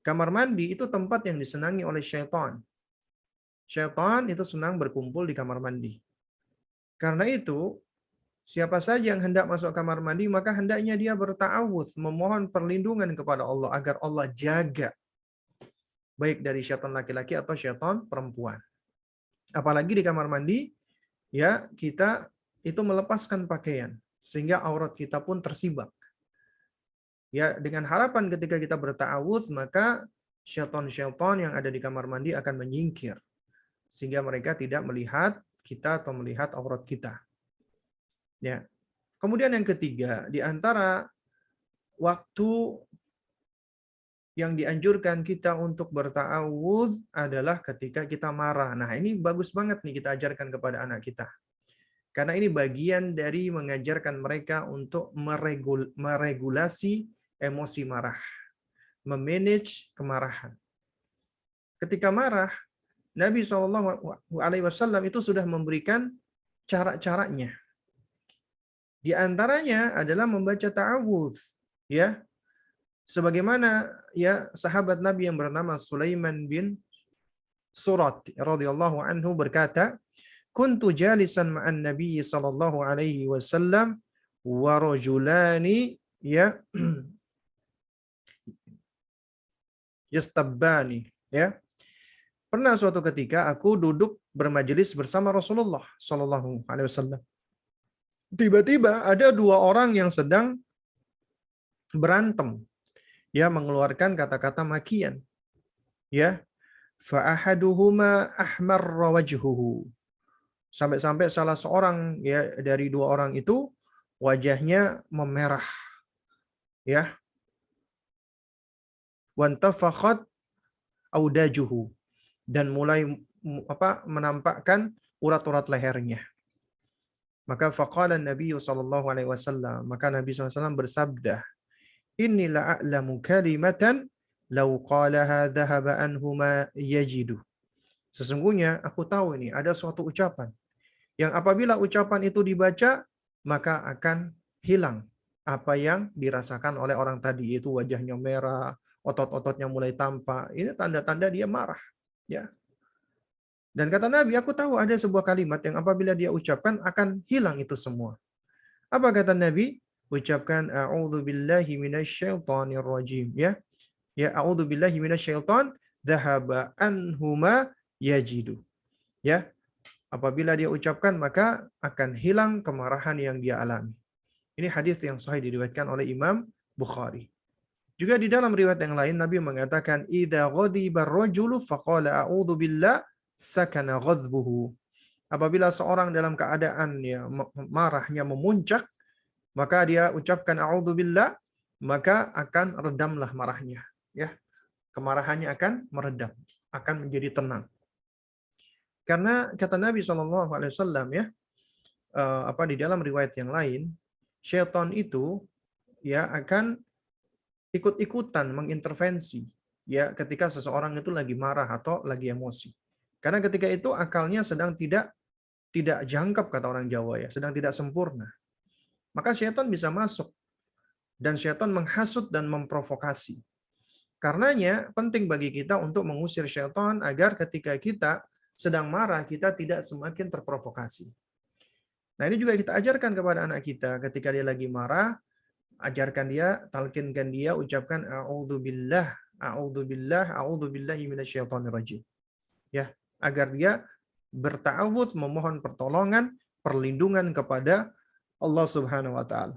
kamar mandi itu tempat yang disenangi oleh syaitan. Syaitan itu senang berkumpul di kamar mandi. Karena itu, siapa saja yang hendak masuk kamar mandi maka hendaknya dia berta'awudz, memohon perlindungan kepada Allah agar Allah jaga baik dari syaitan laki-laki atau syaitan perempuan. Apalagi di kamar mandi ya kita itu melepaskan pakaian sehingga aurat kita pun tersibak. Ya, dengan harapan ketika kita berta'awudz maka syaitan-syaitan yang ada di kamar mandi akan menyingkir sehingga mereka tidak melihat kita atau melihat aurat kita. Ya. Kemudian yang ketiga, di antara waktu yang dianjurkan kita untuk berta'awudz adalah ketika kita marah. Nah, ini bagus banget nih kita ajarkan kepada anak kita. Karena ini bagian dari mengajarkan mereka untuk meregulasi emosi marah, memanage kemarahan. Ketika marah, Nabi SAW itu sudah memberikan cara-caranya. Di antaranya adalah membaca ta'awudz, ya. Sebagaimana ya sahabat Nabi yang bernama Sulaiman bin Surat radhiyallahu anhu berkata, "Kuntu jalisan ma'an Nabi sallallahu alaihi wasallam wa rajulani ya yastabbani." Ya. Pernah suatu ketika aku duduk bermajelis bersama Rasulullah sallallahu alaihi wasallam. Tiba-tiba ada dua orang yang sedang berantem, ya mengeluarkan kata-kata makian, ya. Fa ahaduhuma ahmarra wajhuhu. Sampai-sampai salah seorang ya dari dua orang itu wajahnya memerah, ya. Wantafakhat audajuhu, dan mulai menampakkan urat-urat lehernya. Maka faqala Nabi sallallahu alaihi wasallam, maka Nabi SAW bersabda, "Inni la'alamu kalimatan law qalaha dhahaba anhu ma yajidu." Sesungguhnya aku tahu ini ada suatu ucapan yang apabila ucapan itu dibaca maka akan hilang apa yang dirasakan oleh orang tadi, yaitu wajahnya merah, otot-ototnya mulai tampak. Ini tanda-tanda dia marah, ya. Dan kata Nabi, aku tahu ada sebuah kalimat yang apabila dia ucapkan akan hilang itu semua. Apa kata Nabi? Ucapkan a'udzubillahi minasyaitonir rajim, ya. Ya, a'udzubillahi minasyaiton dhahaba anhuma yajidu. Ya. Apabila dia ucapkan maka akan hilang kemarahan yang dia alami. Ini hadis yang sahih diriwayatkan oleh Imam Bukhari. Juga di dalam riwayat yang lain Nabi mengatakan idza ghadiba ar-rajulu faqala a'udzu billah sakana ghadbuhu. Apabila seorang dalam keadaan ya marahnya memuncak, maka dia ucapkan a'udzu billah, maka akan redamlah marahnya, ya. Kemarahannya akan meredam, akan menjadi tenang. Karena kata Nabi SAW ya, di dalam riwayat yang lain, syaitan itu ya akan ikut-ikutan mengintervensi ya ketika seseorang itu lagi marah atau lagi emosi. Karena ketika itu akalnya sedang tidak jangkap kata orang Jawa ya, sedang tidak sempurna. Maka syaitan bisa masuk dan syaitan menghasut dan memprovokasi. Karenanya penting bagi kita untuk mengusir syaitan agar ketika kita sedang marah kita tidak semakin terprovokasi. Nah, ini juga kita ajarkan kepada anak kita ketika dia lagi marah, ajarkan dia, talkinkan dia, ucapkan a'udzubillah, a'udzubillah, a'udzubillahi minasyaitonir rajim. Ya, agar dia berta'awudz, memohon pertolongan, perlindungan kepada Allah Subhanahu wa taala.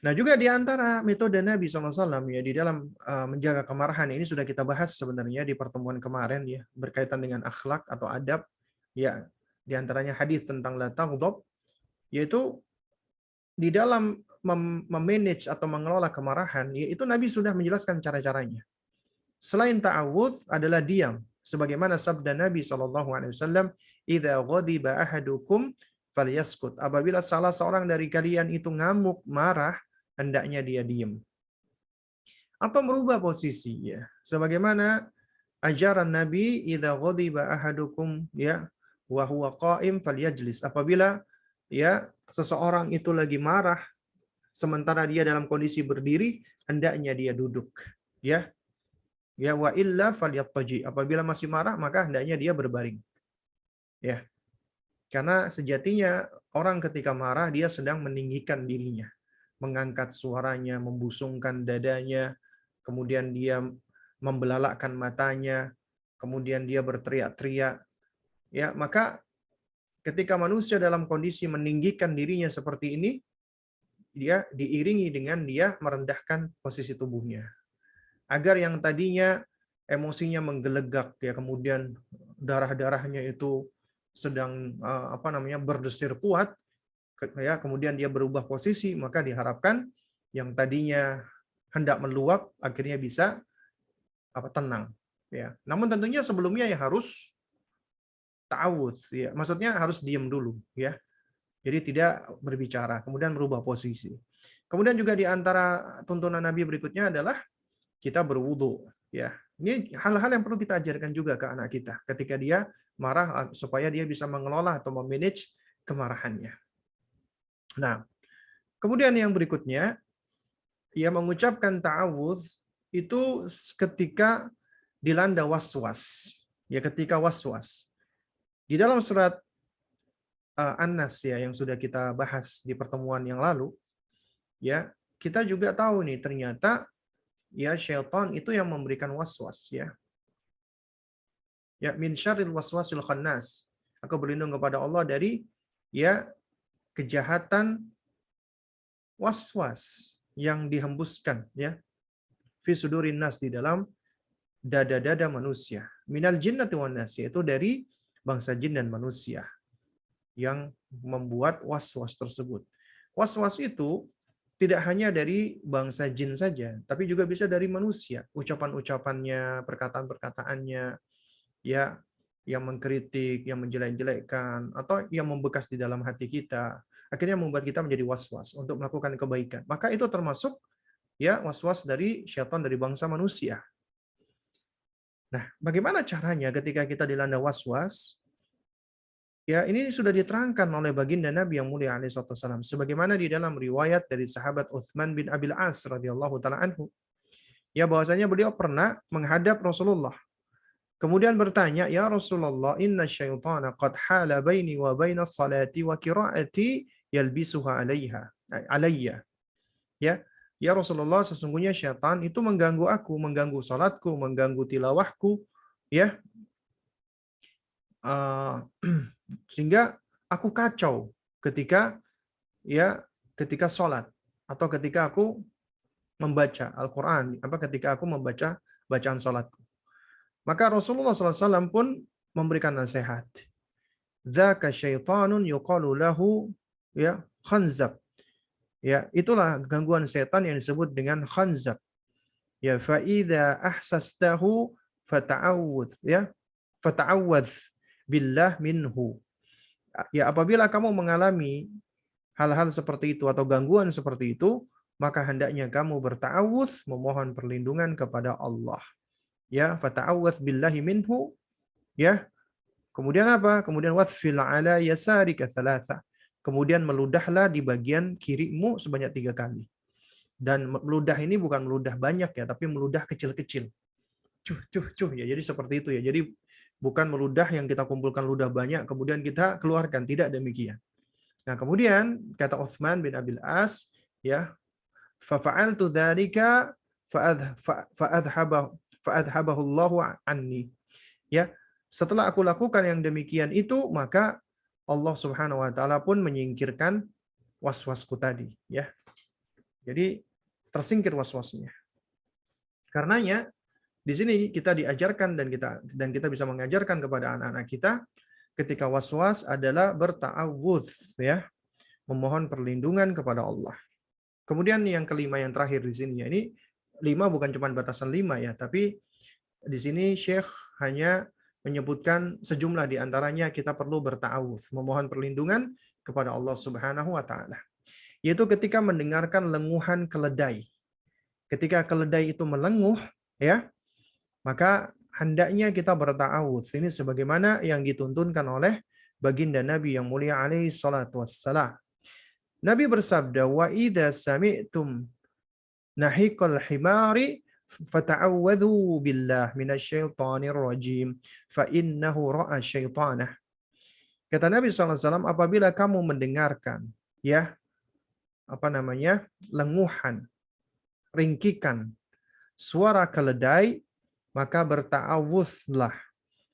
Nah, juga di antara metode Nabi SAW ya di dalam menjaga kemarahan ini sudah kita bahas sebenarnya di pertemuan kemarin ya, berkaitan dengan akhlak atau adab ya, di antaranya hadis tentang la taghdab, yaitu di dalam memanage atau mengelola kemarahan, yaitu Nabi sudah menjelaskan cara-caranya. Selain ta'awudz adalah diam, sebagaimana sabda Nabi SAW, "Idza ghadiba ahadukum falyaskut." Apabila salah seorang dari kalian itu ngamuk, marah, hendaknya dia diam. Atau merubah posisi ya. Sebagaimana ajaran Nabi, "Idza ghadiba ahadukum ya wa huwa qa'im falyajlis." Apabila ya seseorang itu lagi marah sementara dia dalam kondisi berdiri, hendaknya dia duduk. Ya. Ya wa illa falyattaji. Apabila masih marah maka hendaknya dia berbaring. Ya. Karena sejatinya orang ketika marah dia sedang meninggikan dirinya, mengangkat suaranya, membusungkan dadanya, kemudian dia membelalakkan matanya, kemudian dia berteriak-teriak. Ya, maka ketika manusia dalam kondisi meninggikan dirinya seperti ini, dia diiringi dengan dia merendahkan posisi tubuhnya. Agar yang tadinya emosinya menggelegak ya, kemudian darah-darahnya itu sedang berdesir kuat, ya, kemudian dia berubah posisi, maka diharapkan yang tadinya hendak meluap akhirnya bisa tenang, ya. Namun tentunya sebelumnya ya harus ta'awudz, ya. Maksudnya harus diam dulu, ya. Jadi tidak berbicara, kemudian berubah posisi. Kemudian juga di antara tuntunan Nabi berikutnya adalah kita berwudu, ya. Ini hal-hal yang perlu kita ajarkan juga ke anak kita ketika dia marah, supaya dia bisa mengelola atau memanage kemarahannya. Nah, kemudian yang berikutnya, ia mengucapkan ta'awudz itu ketika dilanda was-was. Ya, ketika was-was. Di dalam surat An-Nas ya yang sudah kita bahas di pertemuan yang lalu, ya, kita juga tahu nih ternyata ya syaitan itu yang memberikan was-was, ya. Ya, min syarril waswasil khannas. Aku berlindung kepada Allah dari ya kejahatan was-was yang dihembuskan, ya, fi sudurin nas, di dalam dada-dada manusia. Minal jinnati wan nas, yaitu dari bangsa jin dan manusia yang membuat was-was tersebut. Was-was itu tidak hanya dari bangsa jin saja, tapi juga bisa dari manusia. Ucapan-ucapannya, perkataan-perkataannya, ya, yang mengkritik, yang menjelek-jelekkan, atau yang membekas di dalam hati kita, akhirnya membuat kita menjadi was-was untuk melakukan kebaikan. Maka itu termasuk ya was-was dari syaitan dari bangsa manusia. Nah, bagaimana caranya ketika kita dilanda was-was? Ya, ini sudah diterangkan oleh baginda Nabi yang mulia alaihi wasallam sebagaimana di dalam riwayat dari sahabat Utsman bin Abil As radhiyallahu taala anhu. Ya, bahwasanya beliau pernah menghadap Rasulullah. Kemudian bertanya, "Ya Rasulullah, inna syaitana qad hala baini wa baina salati wa qiraati yalbisuha alayya." Ya, ya Rasulullah, sesungguhnya syaitan itu mengganggu aku, mengganggu salatku, mengganggu tilawahku, ya. Sehingga aku kacau ketika ya ketika sholat atau ketika aku membaca Al-Quran, ketika aku membaca bacaan sholatku. Maka Rasulullah SAW pun memberikan nasihat. Dzaka syaitanun yuqalu lahu ya khanzab. Ya, itulah gangguan setan yang disebut dengan khanzab. Ya, fa idza ahsastahu fata'awudz, ya. Fata'awwadz billah minhu. Ya, apabila kamu mengalami hal-hal seperti itu atau gangguan seperti itu, maka hendaknya kamu berta'awudz, memohon perlindungan kepada Allah. Ya, fata'awwadz billahi minhu, ya. Kemudian apa? Kemudian wasfil ala yasarika thalatha. Kemudian meludahlah di bagian kirimu sebanyak 3 kali. Dan meludah ini bukan meludah banyak ya, tapi meludah kecil-kecil. Cuh, ya. Jadi seperti itu ya. Jadi bukan meludah yang kita kumpulkan ludah banyak, kemudian kita keluarkan. Tidak demikian. Nah, kemudian kata Utsman bin Abil As, ya, fa'altu dzalika fa'adhabahu Allahu anni. Ya, setelah aku lakukan yang demikian itu, maka Allah Subhanahu wa taala pun menyingkirkan was-wasku tadi, ya. Jadi tersingkir was-wasnya. Karenanya di sini kita diajarkan dan kita bisa mengajarkan kepada anak-anak kita ketika was-was adalah berta'awudz, ya, memohon perlindungan kepada Allah. Kemudian yang kelima yang terakhir di sini, ya, ini 5 bukan cuma batasan 5 ya, tapi di sini Syekh hanya menyebutkan sejumlah di antaranya kita perlu berta'awudz, memohon perlindungan kepada Allah Subhanahu wa taala. Yaitu ketika mendengarkan lenguhan keledai. Ketika keledai itu melenguh, ya, maka hendaknya kita berta'awudz. Ini sebagaimana yang dituntunkan oleh baginda Nabi yang mulia alaihi salatu wassalam. Nabi bersabda, "Wa idza sami'tum nahiqal himari fata'awwadhu billah minasyaitonir rajim fa innahu ra'a syaitanah." Kata Nabi SAW, apabila kamu mendengarkan ya lenguhan, ringkikan suara keledai, maka berta'awudzlah,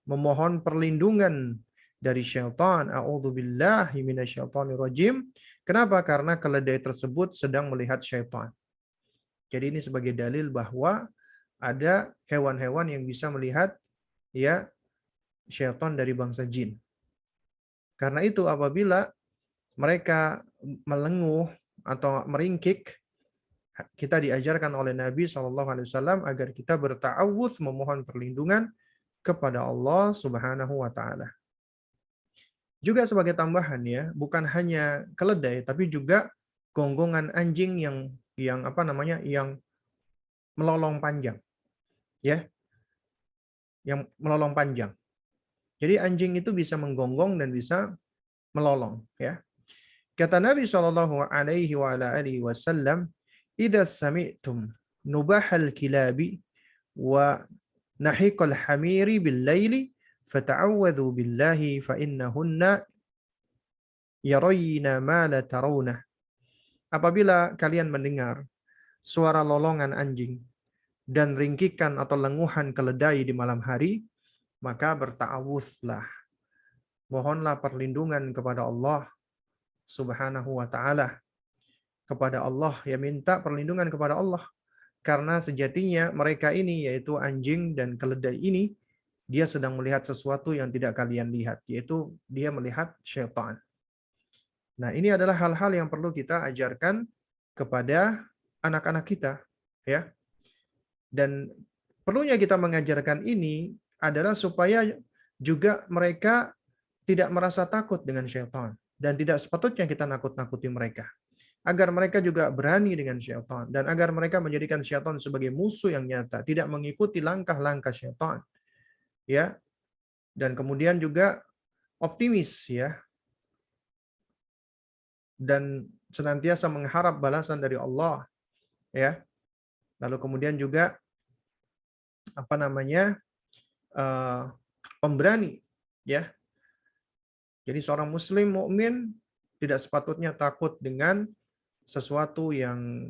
memohon perlindungan dari syaitan. A'udzubillahi minasyaitonir rajim. Kenapa? Karena keledai tersebut sedang melihat syaitan. Jadi ini sebagai dalil bahwa ada hewan-hewan yang bisa melihat ya syaitan dari bangsa jin. Karena itu apabila mereka melenguh atau meringkik, kita diajarkan oleh Nabi SAW agar kita berta'awudz, memohon perlindungan kepada Allah Subhanahu wa taala. Juga sebagai tambahan ya, bukan hanya keledai tapi juga gonggongan anjing yang apa namanya? Yang melolong panjang, ya, yang melolong panjang. Jadi anjing itu bisa menggonggong dan bisa melolong, ya. Kata Nabi Shallallahu alaihi wasallam, "Idza sami'tum nubahal kilabi wa nahiqal hamiri bil laili fata'awwadhu billahi fa innahunna yarayna ma la tarawna." Apabila kalian mendengar suara lolongan anjing dan ringkikan atau lenguhan keledai di malam hari, maka berta'awudzlah. Mohonlah perlindungan kepada Allah Subhanahu wa taala. Kepada Allah, ya minta perlindungan kepada Allah. Karena sejatinya mereka ini, yaitu anjing dan keledai ini, dia sedang melihat sesuatu yang tidak kalian lihat, yaitu dia melihat syaitan. Nah, ini adalah hal-hal yang perlu kita ajarkan kepada anak-anak kita, ya. Dan perlunya kita mengajarkan ini adalah supaya juga mereka tidak merasa takut dengan syaitan, dan tidak sepatutnya kita nakut-nakuti mereka. Agar mereka juga berani dengan syaitan, dan agar mereka menjadikan syaitan sebagai musuh yang nyata, tidak mengikuti langkah-langkah syaitan, ya. Dan kemudian juga optimis, ya, dan senantiasa mengharap balasan dari Allah, ya. Lalu kemudian juga apa namanya, pemberani, ya. Jadi seorang muslim mukmin tidak sepatutnya takut dengan sesuatu yang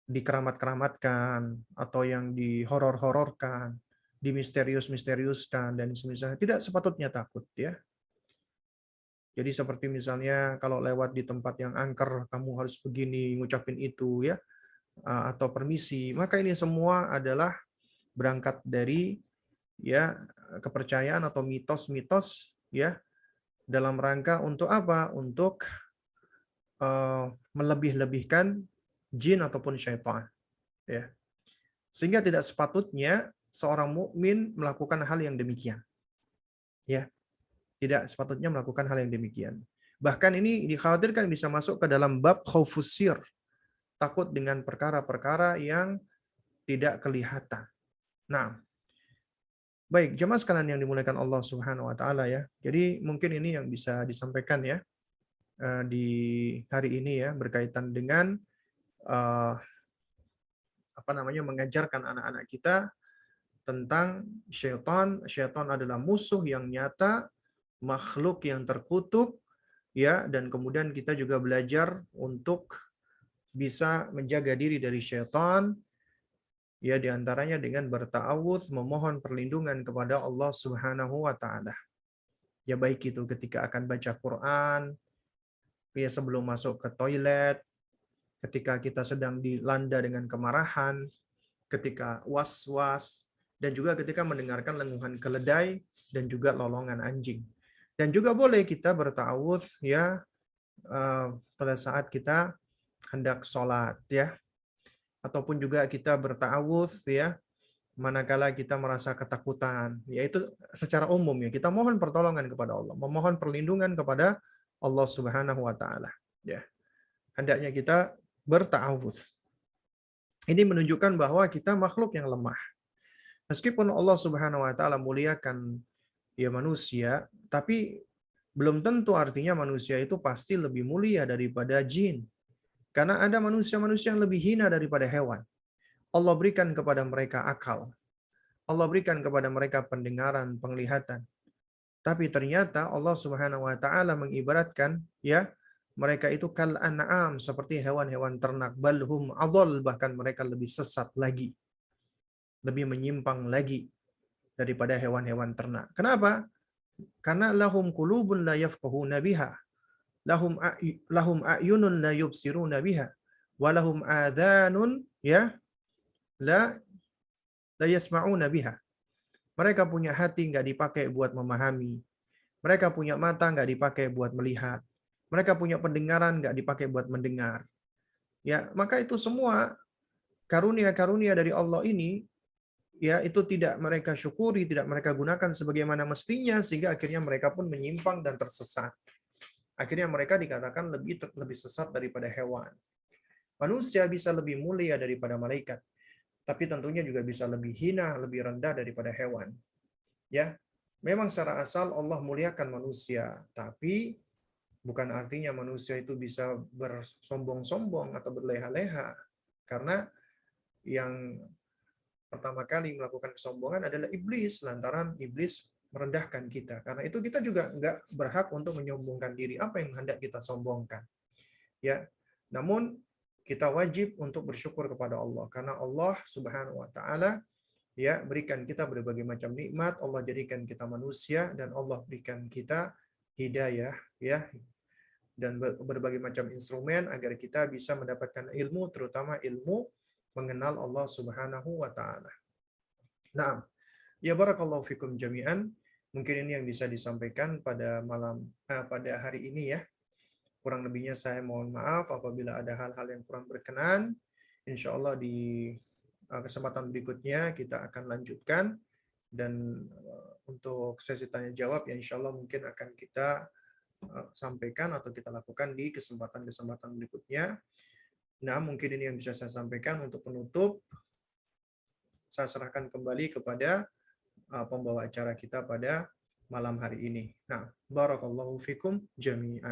dikeramat-keramatkan atau yang dihoror-hororkan, dimisterius-misteriuskan dan semisalnya. Tidak sepatutnya takut, ya. Jadi seperti misalnya kalau lewat di tempat yang angker, kamu harus begini, ngucapin itu, ya, atau permisi. Maka ini semua adalah berangkat dari, ya, kepercayaan atau mitos-mitos, ya, dalam rangka untuk apa? Untuk melebih-lebihkan jin ataupun syaitan, ya. Sehingga tidak sepatutnya seorang mukmin melakukan hal yang demikian, ya. Tidak sepatutnya melakukan hal yang demikian. Bahkan ini dikhawatirkan bisa masuk ke dalam bab khaufus sir, takut dengan perkara-perkara yang tidak kelihatan. Nah, baik, jemaah sekalian yang dimuliakan Allah Subhanahu wa taala, ya. Jadi mungkin ini yang bisa disampaikan, ya, di hari ini, ya, berkaitan dengan apa namanya, mengajarkan anak-anak kita tentang syaitan. Syaitan adalah musuh yang nyata, makhluk yang terkutuk, ya, dan kemudian kita juga belajar untuk bisa menjaga diri dari syaitan, ya, diantaranya dengan berta'awudz, memohon perlindungan kepada Allah Subhanahu wa taala. Ya, baik itu ketika akan baca Quran, ya, sebelum masuk ke toilet, ketika kita sedang dilanda dengan kemarahan, ketika was-was, dan juga ketika mendengarkan lenguhan keledai dan juga lolongan anjing. Dan juga boleh kita berta'awudz, ya, pada saat kita hendak sholat, ya, ataupun juga kita berta'awudz, ya, manakala kita merasa ketakutan, yaitu secara umum, ya, kita mohon pertolongan kepada Allah, memohon perlindungan kepada Allah Subhanahu wa taala, ya. Hendaknya kita berta'awudz. Ini menunjukkan bahwa kita makhluk yang lemah. Meskipun Allah Subhanahu wa taala muliakan, ya, manusia, tapi belum tentu artinya manusia itu pasti lebih mulia daripada jin. Karena ada manusia-manusia yang lebih hina daripada hewan. Allah berikan kepada mereka akal. Allah berikan kepada mereka pendengaran, penglihatan. Tapi ternyata Allah Subhanahu wa taala mengibaratkan, ya, mereka itu kal an'am, seperti hewan-hewan ternak, balhum adhal, bahkan mereka lebih sesat lagi, lebih menyimpang lagi daripada hewan-hewan ternak. Kenapa? Karena lahum qulubun la yafqahuna biha, lahum a'yunun la yubsiruna biha, wa lahum adhanun, ya, la yasma'una biha. Mereka punya hati nggak dipakai buat memahami. Mereka punya mata nggak dipakai buat melihat. Mereka punya pendengaran nggak dipakai buat mendengar. Ya, maka itu semua karunia-karunia dari Allah ini, ya itu tidak mereka syukuri, tidak mereka gunakan sebagaimana mestinya, sehingga akhirnya mereka pun menyimpang dan tersesat. Akhirnya mereka dikatakan lebih sesat daripada hewan. Manusia bisa lebih mulia daripada malaikat, tapi tentunya juga bisa lebih hina, lebih rendah daripada hewan. Ya, memang secara asal Allah muliakan manusia, tapi bukan artinya manusia itu bisa bersombong-sombong atau berleha-leha, karena yang pertama kali melakukan kesombongan adalah iblis, lantaran iblis merendahkan kita. Karena itu kita juga nggak berhak untuk menyombongkan diri. Apa yang hendak kita sombongkan? Ya, namun kita wajib untuk bersyukur kepada Allah, karena Allah Subhanahu Wa Taala ya berikan kita berbagai macam nikmat. Allah jadikan kita manusia dan Allah berikan kita hidayah, ya, dan berbagai macam instrumen agar kita bisa mendapatkan ilmu, terutama ilmu mengenal Allah Subhanahu wa taala. Nah, ya barakallahu fikum jami'an. Mungkin ini yang bisa disampaikan pada pada hari ini ya. Kurang lebihnya saya mohon maaf apabila ada hal-hal yang kurang berkenan. Insya Allah di kesempatan berikutnya kita akan lanjutkan, dan untuk sesi tanya jawab ya insya Allah mungkin akan kita sampaikan atau kita lakukan di kesempatan-kesempatan berikutnya. Nah, mungkin ini yang bisa saya sampaikan. Untuk penutup, saya serahkan kembali kepada pembawa acara kita pada malam hari ini. Nah, barakallahu fikum jami'an.